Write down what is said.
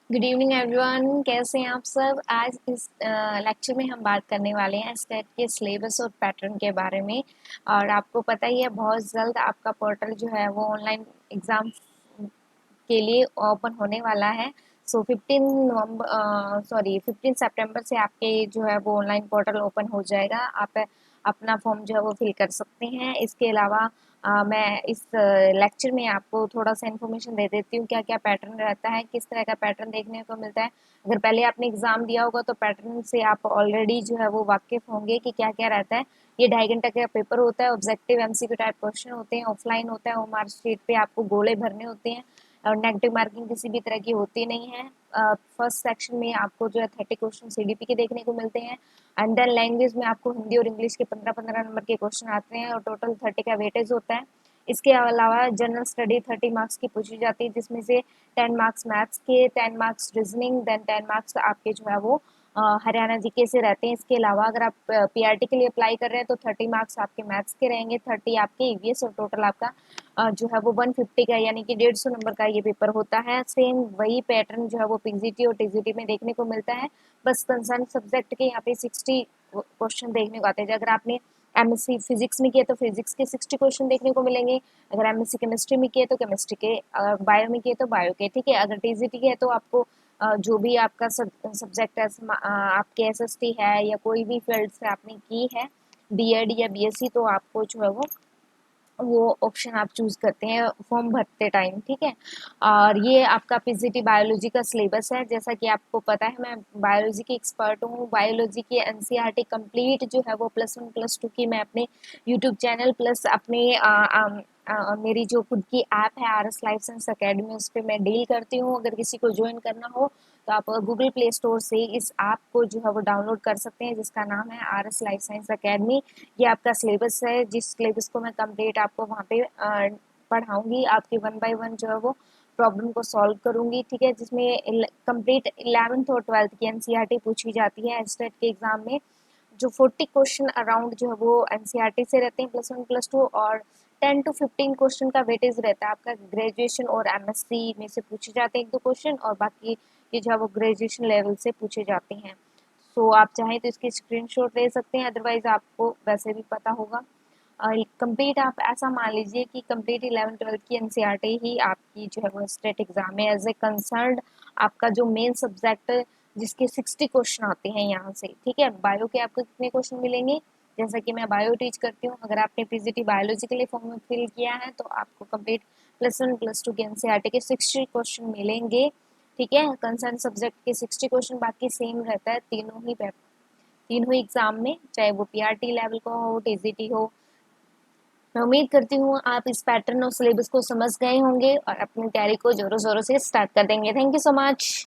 Good evening everyone, कैसे हैं आप सब। आज इस लेक्चर में हम बात करने वाले हैं स्टेट के सिलेबस और पैटर्न के बारे में। और आपको पता ही है, बहुत जल्द आपका पोर्टल जो है वो ऑनलाइन एग्ज़ाम के लिए ओपन होने वाला है। सो 15 सितंबर से आपके जो है वो ऑनलाइन पोर्टल ओपन हो जाएगा। आप अपना फॉर्म जो है वो फिल कर सकते हैं। इसके अलावा मैं इस लेक्चर में आपको थोड़ा सा इन्फॉर्मेशन दे देती हूँ, क्या क्या पैटर्न रहता है, किस तरह का पैटर्न देखने को मिलता है। अगर पहले आपने एग्ज़ाम दिया होगा तो पैटर्न से आप ऑलरेडी जो है वो वाकिफ़ होंगे कि क्या क्या रहता है। ये 2.5 घंटे का पेपर होता है। ऑब्जेक्टिव एमसीक्यू टाइप क्वेश्चन होते हैं, ऑफलाइन होता है। ओमार शीट पे आपको गोले भरने होते हैं और नेगेटिव मार्किंग किसी भी तरह की होती नहीं है। फर्स्ट सेक्शन में आपको जो है 30 क्वेश्चन सीडीपी के देखने को मिलते हैं। एंड देन लैंग्वेज में आपको हिंदी और इंग्लिश के 15-15 नंबर के क्वेश्चन आते हैं और टोटल 30 का वेटेज होता है। इसके अलावा जनरल स्टडी 30 मार्क्स की पूछी जाती है, जिसमें से 10 मार्क्स मैथ्स के, 10 मार्क्स रीजनिंग, देन 10 मार्क्स आपके जो है वो हरियाणा जीके से रहते हैं। इसके अलावा अगर आप पीआरटी के लिए अप्लाई कर रहे हैं तो 30 मार्क्स आपके मैथ्स के रहेंगे, 30 आपके ईवीएस, और टोटल आपका जो है वो 150 का यानी कि 150 नंबर का ये पेपर होता है। सेम वही पैटर्न जो है वो पीजीटी और टीजीटी में देखने को मिलता है। बस कंसर्न सब्जेक्ट के यहाँ पे 60 क्वेश्चन देखने को आते हैं। अगर आपने एमएससी फिजिक्स में किया तो फिजिक्स के 60 क्वेश्चन देखने को मिलेंगे। अगर एमएससी केमिस्ट्री में किए तो केमिस्ट्री के, अगर बायो में किए तो बायो के, ठीक है। अगर टीजीटी के है तो आपको जो भी आपका सब्जेक्ट है, आपके एसएसटी है या कोई भी फील्ड से आपने की है बीएड या बीएससी, तो आपको जो है वो ऑप्शन आप चूज करते हैं फॉर्म भरते टाइम, ठीक है। और ये आपका पीजीटी बायोलॉजी का सिलेबस है। जैसा कि आपको पता है, मैं बायोलॉजी की एक्सपर्ट हूँ। बायोलॉजी की एनसीईआरटी कंप्लीट जो है वो +1 +2 की मैं अपने यूट्यूब चैनल प्लस अपने मेरी जो खुद की ऐप है RS लाइफ साइंस अकेडमी, उस पर मैं डील करती हूँ। अगर किसी को ज्वाइन करना हो तो आप गूगल प्ले स्टोर से इस ऐप को जो है वो डाउनलोड कर सकते हैं, जिसका नाम है RS लाइफ साइंस अकेडमी। ये आपका सिलेबस है, जिस सिलेबस को मैं कंप्लीट आपको वहाँ पे पढ़ाऊंगी। आपकी 1 बाय 1 जो है वो प्रॉब्लम को सॉल्व करूंगी, ठीक है। जिसमें कंप्लीट 11th और 12th की एनसीईआरटी पूछी जाती है स्टेट के एग्जाम में। जो 40 क्वेश्चन अराउंड जो है वो एनसीईआरटी से रहते हैं, +1 +2, और 10 to 15 क्वेश्चन का वेटेज रहता है आपका ग्रेजुएशन और एमएससी में से पूछे जाते हैं 1-2 क्वेश्चन, और बाकी ये जो है वो ग्रेजुएशन लेवल से पूछे जाते हैं। सो आप चाहें तो इसकी स्क्रीनशॉट ले सकते हैं, अदरवाइज आपको वैसे भी पता होगा। कंप्लीट आप ऐसा मान लीजिए कि कंप्लीट 11th-12th की एनसीईआरटी ही आपकी जो है वो स्टेट एग्जाम में एज ए कंसर्न आपका जो मेन सब्जेक्ट, जिसके 60 क्वेश्चन आते हैं यहाँ से, ठीक है। बायो के आपको कितने क्वेश्चन मिलेंगे, जैसा कि मैं बायो टीच करती हूँ। अगर आपने पीजीटी बायोलॉजी के लिए फॉर्म फिल किया है तो आपको कंप्लीट +1 +2 के एनसीईआरटी के 60 क्वेश्चन मिलेंगे, ठीक है। कंसर्न सब्जेक्ट के 60 क्वेश्चन, बाकी सेम रहता है तीनों ही एग्जाम में, चाहे वो पीआरटी लेवल का हो, टीजीटी हो। मैं उम्मीद करती हूँ आप इस पैटर्न और सिलेबस को समझ गए होंगे और अपनी तैयारी को जोरों शोरों से स्टार्ट कर देंगे। Thank you so much.